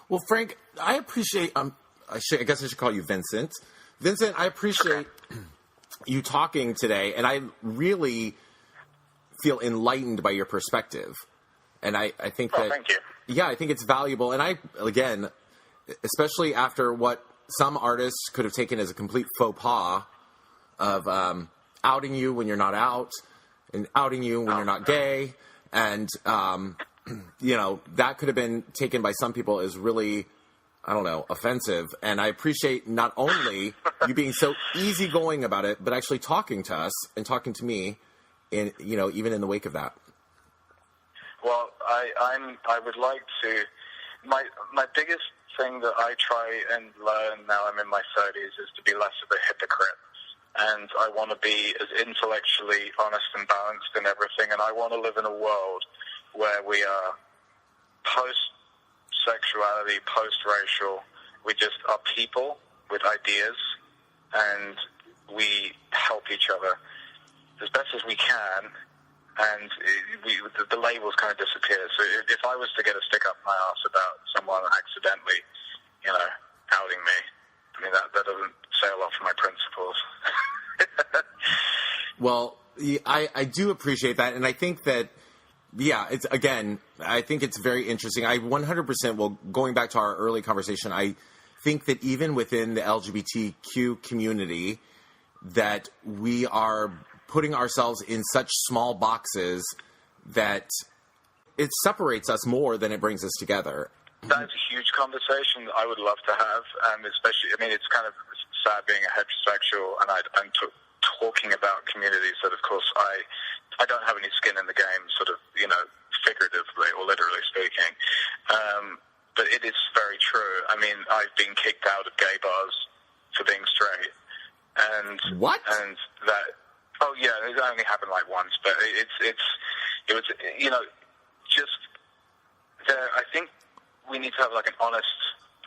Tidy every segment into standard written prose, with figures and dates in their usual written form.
Well, Frank, I appreciate. I guess I should call you Vincent. Vincent, I appreciate you talking today, and I really feel enlightened by your perspective. And I think that, thank you. Yeah, I think it's valuable. And again, especially after what some artists could have taken as a complete faux pas of outing you when you're not out and outing you when you're not gay. And, that could have been taken by some people as really, I don't know, offensive. And I appreciate not only you being so easygoing about it, but actually talking to us and talking to me even in the wake of that. Well, I would like to. My biggest thing that I try and learn now I'm in my 30s is to be less of a hypocrite, and I want to be as intellectually honest and balanced in everything. And I want to live in a world where we are post-sexuality, post-racial. We just are people with ideas, and we help each other as best as we can. And the labels kind of disappear. So if I was to get a stick up my arse about someone accidentally, outing me, I mean, that doesn't say a lot for my principles. Well, I do appreciate that. And I think that, I think it's very interesting. I 100%, going back to our early conversation, I think that even within the LGBTQ community, that we are putting ourselves in such small boxes that it separates us more than it brings us together. That's a huge conversation that I would love to have, and especially, it's kind of sad being a heterosexual, and I'm talking about communities that, of course, I don't have any skin in the game, sort of, figuratively or literally speaking. But it is very true. I mean, I've been kicked out of gay bars for being straight. And what? And that. Oh yeah, it only happened like once, but it was just there. I think we need to have like an honest.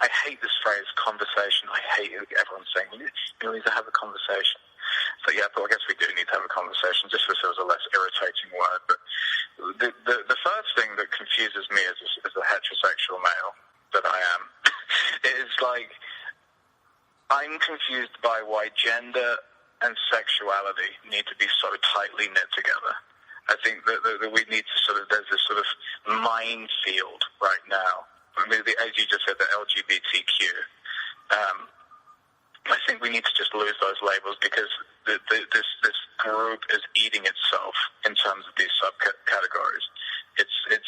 I hate this phrase, conversation. I hate everyone saying we need to have a conversation. So yeah, but I guess we do need to have a conversation. Just because it was a less irritating word, but the first thing that confuses me as a heterosexual male that I am is like I'm confused by why gender and sexuality need to be so tightly knit together. I think that we need to there's this sort of minefield right now. I mean, as you just said, the LGBTQ. I think we need to just lose those labels because this group is eating itself in terms of these subcategories. It's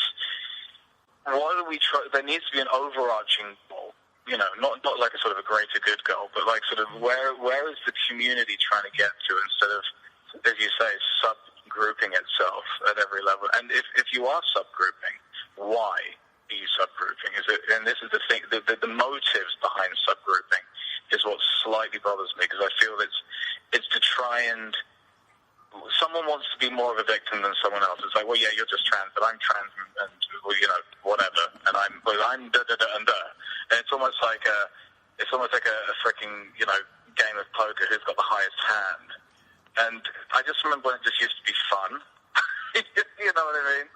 what do we try? There needs to be an overarching goal. Not like a sort of a greater good goal, but like sort of where is the community trying to get to instead of, as you say, subgrouping itself at every level. And if you are subgrouping, why are you subgrouping? Is it? And this is the thing. The motives behind subgrouping is what slightly bothers me because I feel it's to try and. Someone wants to be more of a victim than someone else. It's like, well, yeah, you're just trans, but I'm trans, and whatever, and I'm da da da and da. And it's almost like a freaking game of poker. Who's got the highest hand? And I just remember when it just used to be fun. You know what I mean?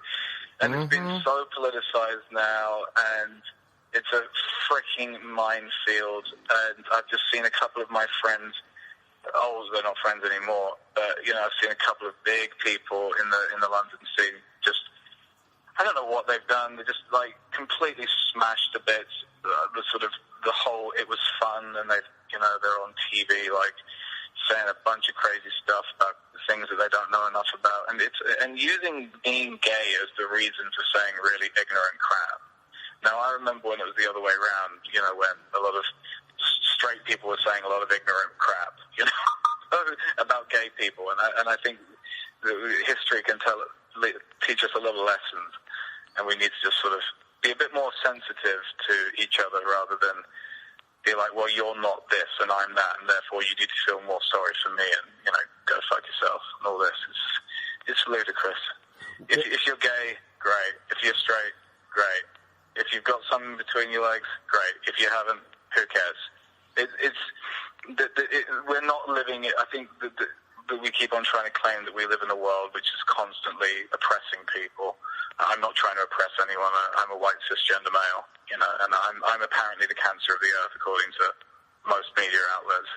And It's been so politicized now, and it's a freaking minefield. And I've just seen a couple of my friends. Oh, they're not friends anymore. But I've seen a couple of big people in the London scene. Just, I don't know what they've done. They just like completely smashed to bits. The whole it was fun, and they're on TV like saying a bunch of crazy stuff about things that they don't know enough about, and using being gay as the reason for saying really ignorant crap. Now I remember when it was the other way around. When a lot of straight people were saying a lot of ignorant crap, about gay people, and I think history can teach us a lot of lessons, and we need to just sort of be a bit more sensitive to each other rather than be like, well, you're not this and I'm that, and therefore you need to feel more sorry for me and go fuck yourself and all this. It's ludicrous. If you're gay, great. If you're straight, great. If you've got something between your legs, great. If you haven't, who cares? We're not living it. I think we keep on trying to claim that we live in a world which is constantly oppressing people. I'm not trying to oppress anyone. I'm a white cisgender male, and I'm apparently the cancer of the earth, according to most media outlets.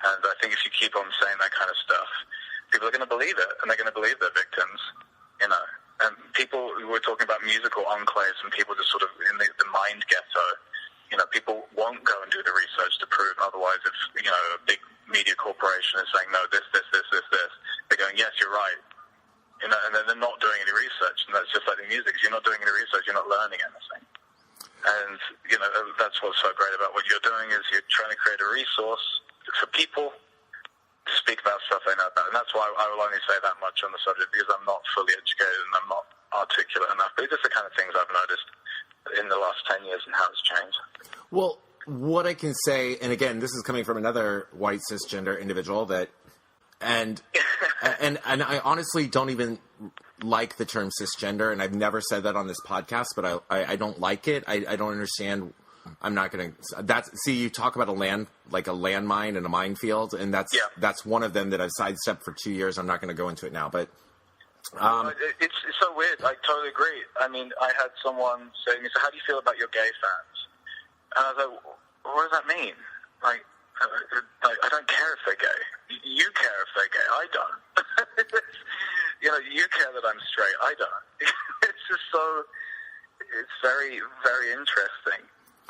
And I think if you keep on saying that kind of stuff, people are going to believe it, and they're going to believe they're victims, And people, we were talking about musical enclaves and people just sort of in the mind ghetto. People won't go and do the research to prove. Otherwise, if, a big media corporation is saying, no, this, they're going, yes, you're right. And then they're not doing any research. And that's just like the music. If you're not doing any research, you're not learning anything. And, that's what's so great about what you're doing is you're trying to create a resource for people to speak about stuff they know about. And that's why I will only say that much on the subject, because I'm not fully educated and I'm not articulate enough. But it's just the kind of things I've noticed in the last 10 years and how it's changed. Well, what I can say, and again, this is coming from another white cisgender individual and I honestly don't even like the term cisgender, and I've never said that on this podcast, but I don't like it. I don't understand. I'm not going to. You talk about a landmine and a minefield, and that's one of them that I've sidestepped for 2 years. I'm not going to go into it now, but it's so weird. I totally agree. I mean, I had someone say to me, "So how do you feel about your gay fans?" And I was like, "What does that mean?" Like, I don't care if they're gay. You care if they're gay. I don't. You care that I'm straight. I don't. It's just so. It's very, very interesting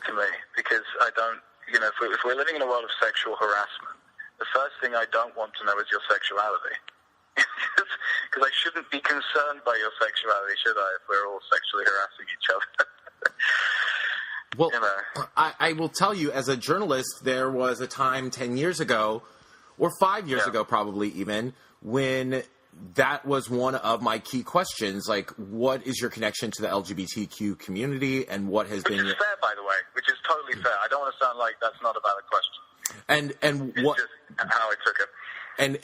to me, because I don't, if we're living in a world of sexual harassment, the first thing I don't want to know is your sexuality. Because I shouldn't be concerned by your sexuality, should I, if we're all sexually harassing each other? Well, I will tell you, as a journalist, there was a time 10 years ago, or 5 years ago probably even, when that was one of my key questions, like, what is your connection to the LGBTQ community, and what has been... Which is fair, by the way, which is totally fair. I don't want to sound like that's not a valid question. And what... It's just how I took it.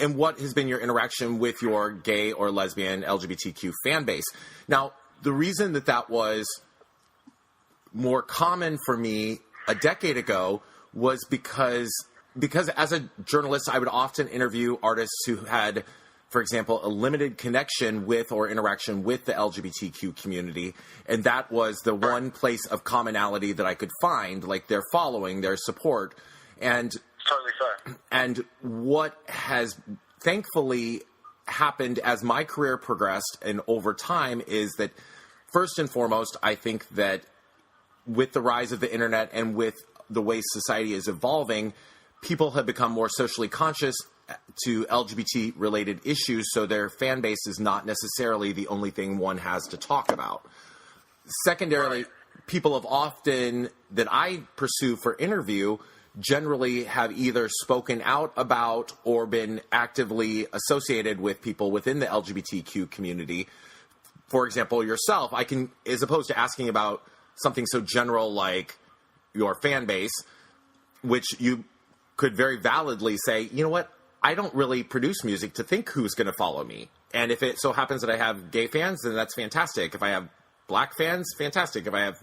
And what has been your interaction with your gay or lesbian LGBTQ fan base? Now, the reason that was more common for me a decade ago was because as a journalist, I would often interview artists who had, for example, a limited connection with or interaction with the LGBTQ community, and that was the one place of commonality that I could find, like their following, their support, and totally fair. And what has thankfully happened as my career progressed and over time is that, first and foremost, I think that with the rise of the internet and with the way society is evolving, people have become more socially conscious to LGBT-related issues, so their fan base is not necessarily the only thing one has to talk about. Secondarily, people have often, that I pursue for interview, generally have either spoken out about or been actively associated with people within the LGBTQ community. For example, yourself, as opposed to asking about something so general like your fan base, which you could very validly say, you know what, I don't really produce music to think who's going to follow me. And if it so happens that I have gay fans, then that's fantastic. If I have black fans, fantastic. If I have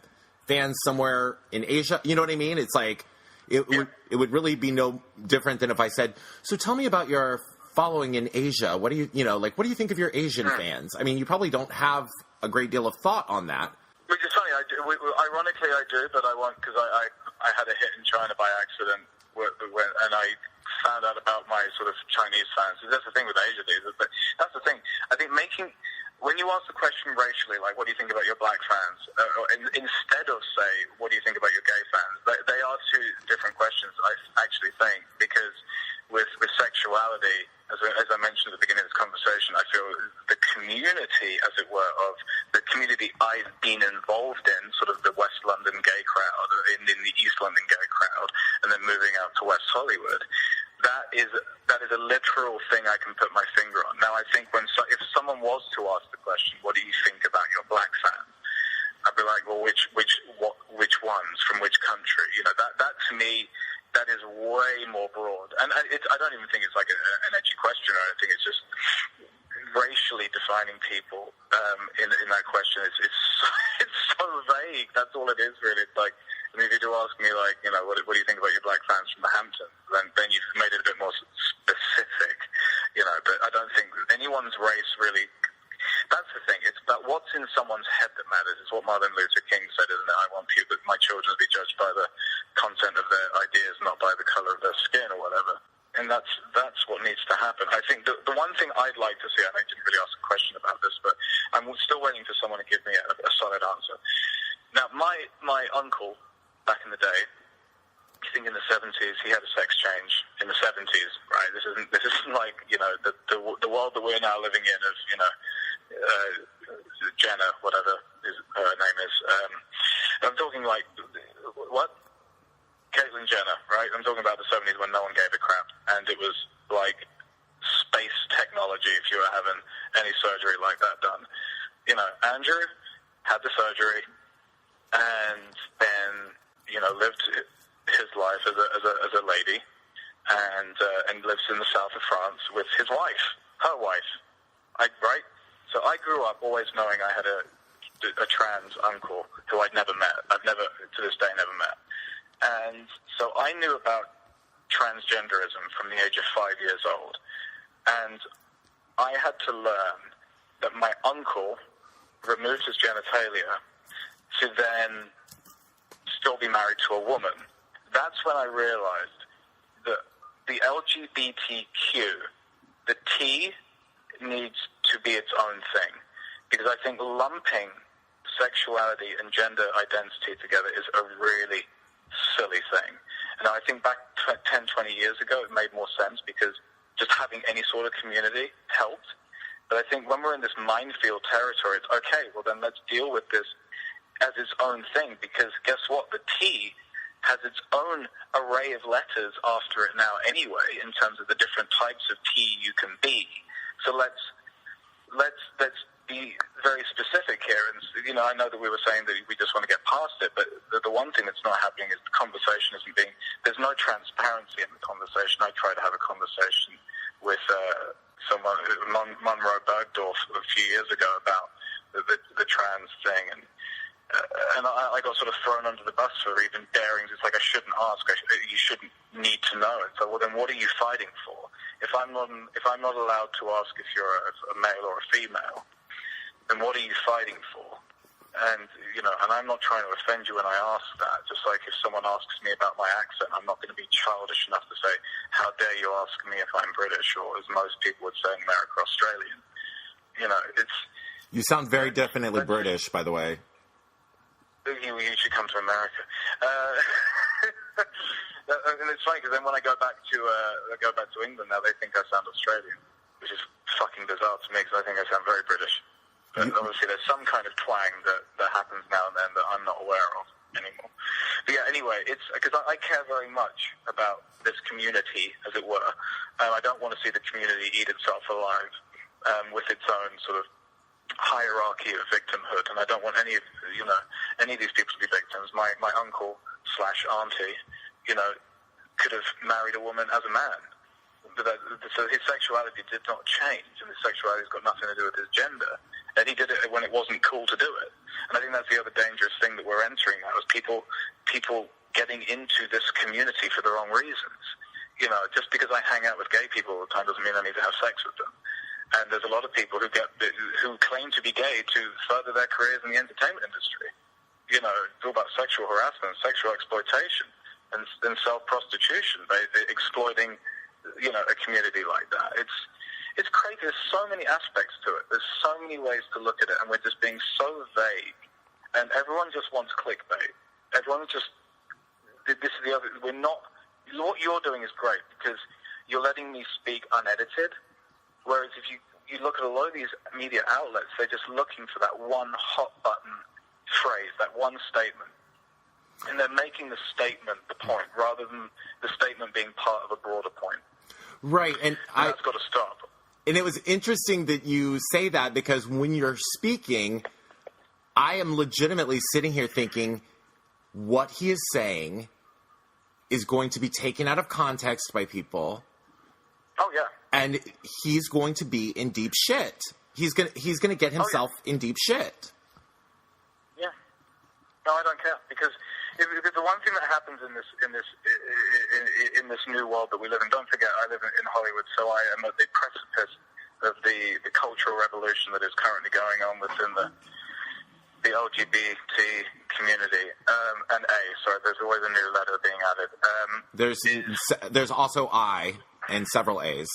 fans somewhere in Asia, you know what I mean? It's like, it would really be no different than if I said, so tell me about your following in Asia. What do what do you think of your Asian fans? I mean, you probably don't have a great deal of thought on that. Which is funny. Ironically, I do, but I won't, because I had a hit in China by accident, and I found out about my sort of Chinese fans. That's the thing with Asia, but that's the thing. I think when you ask the question racially, like, what do you think about your black fans, instead of say, what do you think about your gay fans, they are two different questions, I actually think, because with sexuality, as I mentioned at the beginning of this conversation, I feel the community, as it were, of the community I've been involved in, sort of the West London gay crowd, in the East London gay crowd, and then moving out to West Hollywood, that is a literal thing I can put my finger on. Now, I think if someone was to ask the question, what do you think about your black fans? I'd be like, well, which ones, from which country? That to me, that is way more broad. And I don't even think it's like an edgy question or anything. It's just racially defining people in that question. It's so vague. That's all it is, really. It's like, I mean, if you do ask me, like, what do you think about your black fans from the Hamptons? Then you've made it a bit more specific, But judged by the content of their ideas, not by the color of their skin or whatever. And that's what needs to happen. I think the one thing I'd like to see, and I didn't really ask a question about this, but I'm still waiting for someone to give me a solid answer. Now, my uncle, back in the day, I think in the 70s, he had a sex change in the 70s, right? This isn't like, the world that we're now living in of, Jenna, whatever her name is. I'm talking like, what? Caitlyn Jenner, right? I'm talking about the 70s when no one gave a crap, and it was like space technology if you were having any surgery like that done. Andrew had the surgery, and then lived his life as a lady, and lives in the south of France with his wife, her wife, right? So I grew up always knowing I had a trans uncle who I'd never met. I've never, to this day, never met. And so I knew about transgenderism from the age of 5 years old. And I had to learn that my uncle removed his genitalia to then still be married to a woman. That's when I realized that the LGBTQ, the T needs to be its own thing. Because I think lumping sexuality and gender identity together is a really silly thing. And I think back 10, 20 years ago, it made more sense because just having any sort of community helped. But I think when we're in this minefield territory, it's okay, well then let's deal with this as its own thing, because guess what? The T has its own array of letters after it now anyway, in terms of the different types of T you can be. So let's be very specific here. And I know that we were saying that we just want to get past it, but the one thing that's not happening is the conversation isn't being. There's no transparency in the conversation. I tried to have a conversation with someone, Monroe Bergdorf, a few years ago about the trans thing, and I got sort of thrown under the bus for even daring. It's like I shouldn't ask. You shouldn't need to know it. So, well, then what are you fighting for? If I'm not allowed to ask if you're a male or a female, then what are you fighting for? And and I'm not trying to offend you when I ask that. Just like if someone asks me about my accent, I'm not going to be childish enough to say, "How dare you ask me if I'm British?" Or as most people would say in America, Australian. It's. You sound very definitely British, by the way. You should come to America. And it's funny because then when I go back to England now, they think I sound Australian, which is fucking bizarre to me because I think I sound very British. But obviously, there's some kind of twang that happens now and then that I'm not aware of anymore. But yeah, anyway, it's because I care very much about this community, as it were. I don't want to see the community eat itself alive with its own sort of hierarchy of victimhood, and I don't want any of these people to be victims. My uncle / auntie, could have married a woman as a man. So his sexuality did not change, and his sexuality's got nothing to do with his gender. And he did it when it wasn't cool to do it. And I think that's the other dangerous thing that we're entering now, is people getting into this community for the wrong reasons. Just because I hang out with gay people all the time doesn't mean I need to have sex with them. And there's a lot of people who claim to be gay to further their careers in the entertainment industry. It's all about sexual harassment, sexual exploitation, and self-prostitution, exploiting, a community like that. It's crazy. There's so many aspects to it. There's so many ways to look at it, and we're just being so vague. And everyone just wants clickbait. Everyone just. This is the other. We're not. What you're doing is great because you're letting me speak unedited. Whereas if you look at a lot of these media outlets, they're just looking for that one hot button phrase, that one statement. And they're making the statement the point rather than the statement being part of a broader point. Right. And that's got to stop. And it was interesting that you say that because when you're speaking, I am legitimately sitting here thinking what he is saying is going to be taken out of context by people. Oh, yeah. And he's going to be in deep shit. He's gonna get himself in deep shit. Yeah. No, I don't care because the one thing that happens in this new world that we live in. Don't forget, I live in Hollywood, so I am at the precipice of the cultural revolution that is currently going on within the LGBT community, and A, sorry, there's always a new letter being added. There's also I and several A's,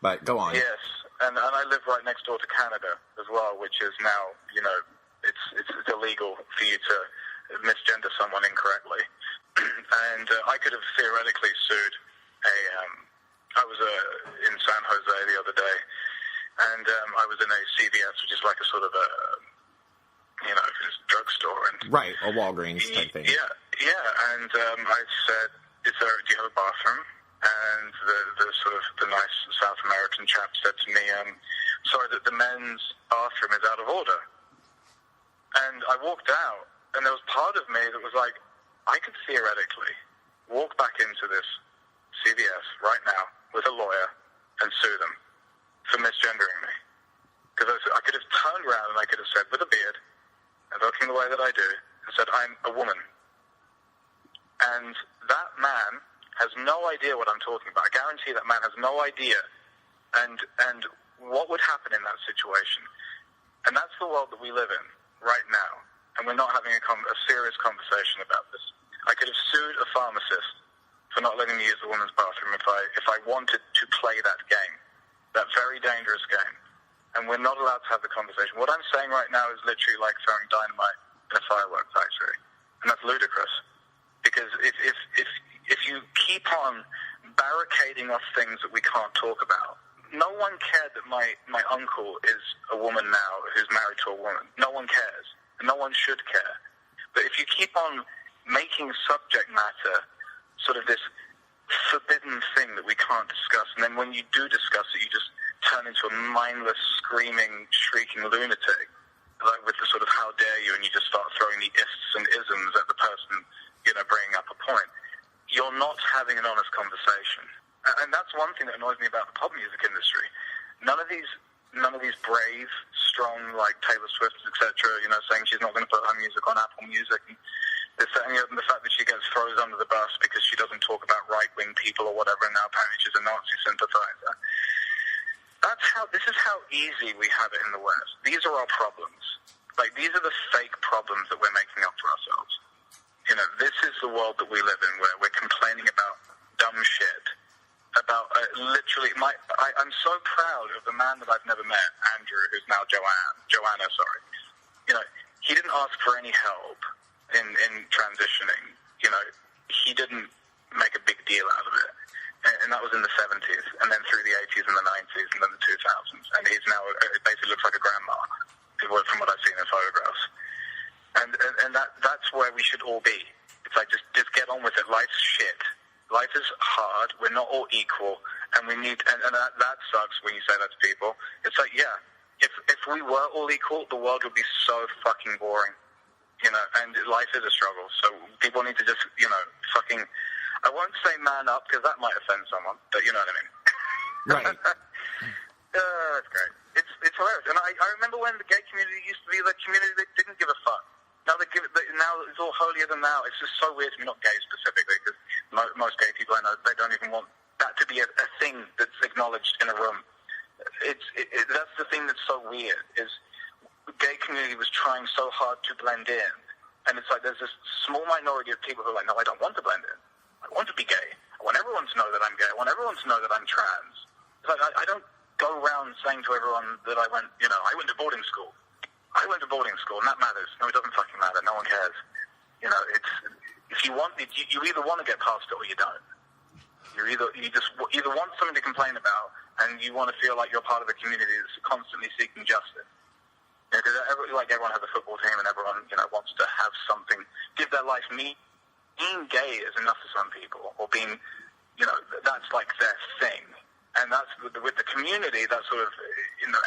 but go on. Yes, and I live right next door to Canada as well, which is now, it's illegal for you to misgender someone incorrectly. And I could have theoretically sued I was in San Jose the other day, and I was in a CVS, which is like a sort of a, it's a drugstore. And right, a Walgreens type thing. Yeah, and I said, do you have a bathroom? And the nice South American chap said to me, sorry, that the men's bathroom is out of order. And I walked out, and there was part of me that was like, I could theoretically walk back into this CVS right now with a lawyer and sue them for misgendering me. Because I could have turned around and I could have said, with a beard, and looking the way that I do, and said, I'm a woman. And that man has no idea what I'm talking about. I guarantee that man has no idea and what would happen in that situation. And that's the world that we live in right now. And we're not having a serious conversation about this. I could have sued a pharmacist for not letting me use the women's bathroom if I wanted to play that game, that very dangerous game. And we're not allowed to have the conversation. What I'm saying right now is literally like throwing dynamite in a firework factory. And that's ludicrous. Because if you keep on barricading off things that we can't talk about, no one cared that my uncle is a woman now who's married to a woman. No one cares. And no one should care. But if you keep on making subject matter sort of this forbidden thing that we can't discuss, and then when you do discuss it, you just turn into a mindless, screaming, shrieking lunatic, like with the sort of how dare you, and you just start throwing the ists and isms at the person, bringing up a point. You're not having an honest conversation. And that's one thing that annoys me about the pop music industry. None of these brave, strong, like Taylor Swift, etc., saying she's not going to put her music on Apple Music, and they're saying the fact that she gets thrown under the bus because she doesn't talk about right-wing people or whatever, and now apparently she's a Nazi sympathizer. This is how easy we have it in the West. These are our problems. Like, these are the fake problems that we're making up for ourselves. This is the world that we live in, where we're complaining about dumb shit. About literally, I'm so proud of the man that I've never met, Andrew, who's now Joanna, sorry. He didn't ask for any help in transitioning. He didn't make a big deal out of it. And that was in the 70s, and then through the 80s and the 90s, and then the 2000s. And he's now, it basically looks like a grandma, from what I've seen in photographs. And that's where we should all be. It's like, just get on with it. Life's shit. Life is hard. We're not all equal, and we need. And that sucks when you say that to people. It's like, yeah, if we were all equal, the world would be so fucking boring. And life is a struggle. So people need to just, fucking. I won't say man up because that might offend someone, but you know what I mean. Right. That's great. It's hilarious. And I remember when the gay community used to be the community that didn't give a fuck. Now now it's all holier than thou. It's just so weird to me, not gay specifically, because most gay people I know, they don't even want that to be a thing that's acknowledged in a room. That's the thing that's so weird, is the gay community was trying so hard to blend in. And it's like there's this small minority of people who are like, no, I don't want to blend in. I want to be gay. I want everyone to know that I'm gay. I want everyone to know that I'm trans. It's like I don't go around saying to everyone that I went to boarding school. I went to boarding school, and that matters. No, it doesn't fucking matter. No one cares. It's if you want it, you either want to get past it or you don't. You either want something to complain about, and you want to feel like you're part of a community that's constantly seeking justice. Because everyone has a football team, and everyone wants to have something, give their life meaning. Being gay is enough for some people, or being, that's like their thing. And that's with the community that sort of,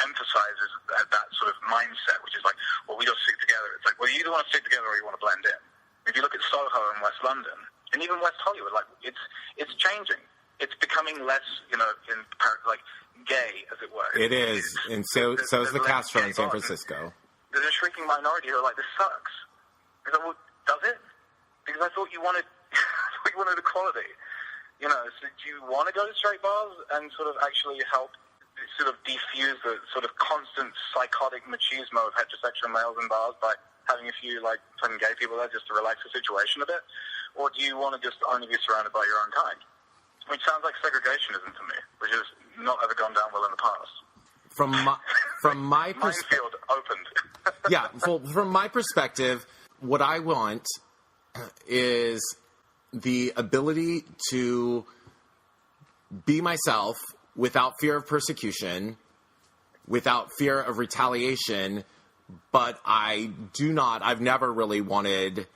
emphasizes that sort of mindset, which is like, well, we don't stick together. It's like, well, you either want to stick together or you want to blend in. If you look at Soho in West London, and even West Hollywood, like, it's changing. It's becoming less, like gay, as it were. It is, and so is the Castro in San Francisco. There's a shrinking minority who are like, this sucks. I go, well, does it? Because I thought you wanted equality. So do you want to go to straight bars and sort of actually help sort of defuse the sort of constant psychotic machismo of heterosexual males in bars by having a few like some gay people there just to relax the situation a bit, or do you want to just only be surrounded by your own kind? Which sounds like segregationism to me, which has not ever gone down well in the past. From my perspective, minefield opened. yeah, from my perspective, what I want is the ability to be myself without fear of persecution, without fear of retaliation, but I've never really wanted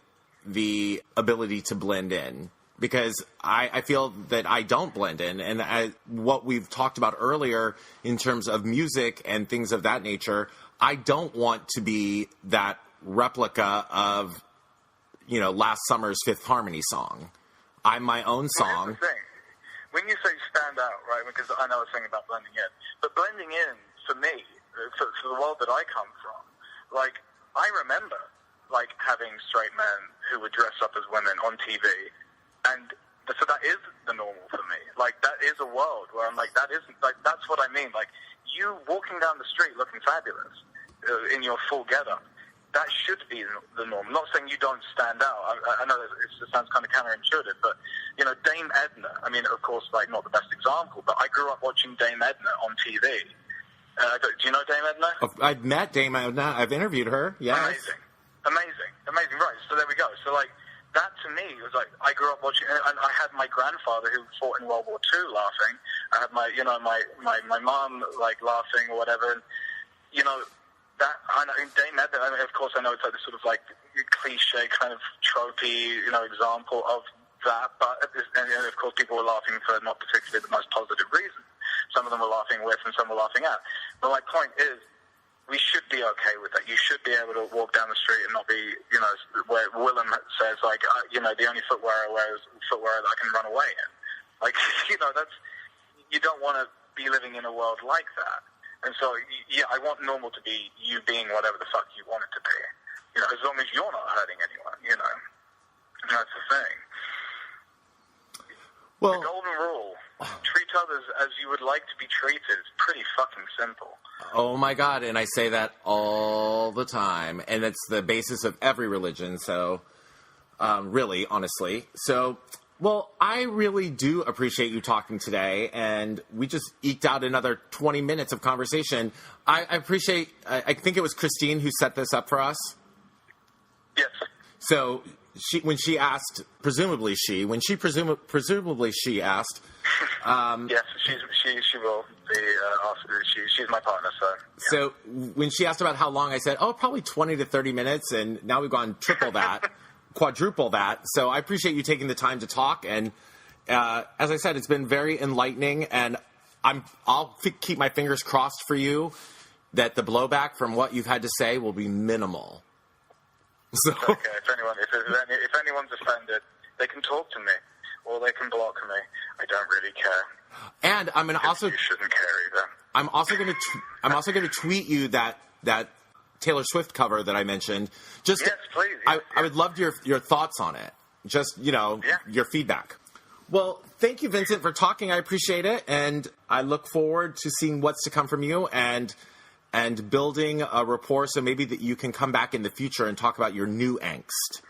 the ability to blend in, because I feel that I don't blend in. And what we've talked about earlier in terms of music and things of that nature, I don't want to be that replica of, last summer's Fifth Harmony song. I'm my own song. Well, here's the thing. When you say stand out, right, because I know a thing about blending in, but blending in, for me, for the world that I come from, like, I remember, like, having straight men who would dress up as women on TV, and so that is the normal for me. Like, that is a world where I'm like, that's what I mean. Like, you walking down the street looking fabulous in your full getup, that should be the norm. I'm not saying you don't stand out. I know it sounds kind of counterintuitive, but, Dame Edna, I mean, of course, like, not the best example, but I grew up watching Dame Edna on TV. Do you know Dame Edna? I've met Dame Edna. I've interviewed her, yes. Amazing, right. So there we go. So, like, that to me was like, I grew up watching, and I had my grandfather who fought in World War II laughing. I had my mom, like, laughing or whatever. And, that, I know, Dame Edna, I mean, of course, I know it's like this sort of, like, cliche kind of tropey, example of that. But, and of course, people were laughing for not particularly the most positive reason. Some of them were laughing with and some were laughing at. But my point is, we should be okay with that. You should be able to walk down the street and not be, where Willem says, like, the only footwear I wear is footwear that I can run away in. Like, you don't want to be living in a world like that. And so, yeah, I want normal to be you being whatever the fuck you want it to be. As long as you're not hurting anyone, And that's the thing. Well, the golden rule, treat others as you would like to be treated, is pretty fucking simple. Oh my God, and I say that all the time, and it's the basis of every religion, so, really, honestly. So, well, I really do appreciate you talking today, and we just eked out another 20 minutes of conversation. I think it was Christine who set this up for us. Yes. So, when she asked, presumably she asked... yes, she will be she's my partner, so... Yeah. So, when she asked about how long, I said, probably 20 to 30 minutes, and now we've gone triple that, quadruple that. So, I appreciate you taking the time to talk, and as I said, it's been very enlightening, and I'll keep my fingers crossed for you that the blowback from what you've had to say will be minimal. So. Okay, if anyone's offended, they can talk to me, or they can block me. I don't really care. And I'm gonna also you shouldn't care either. I'm also gonna tweet you that Taylor Swift cover that I mentioned. Just yes, please. I would love your thoughts on it. Just your feedback. Well, thank you, Vincent, for talking. I appreciate it, and I look forward to seeing what's to come from you and building a rapport so maybe that you can come back in the future and talk about your new angst.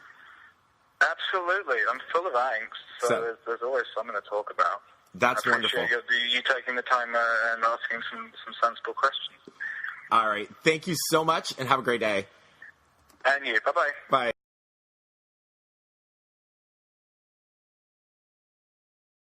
Absolutely. I'm full of angst, so there's always something to talk about. That's wonderful. I appreciate you taking the time and asking some sensible questions. All right. Thank you so much, and have a great day. And you. Bye-bye. Bye.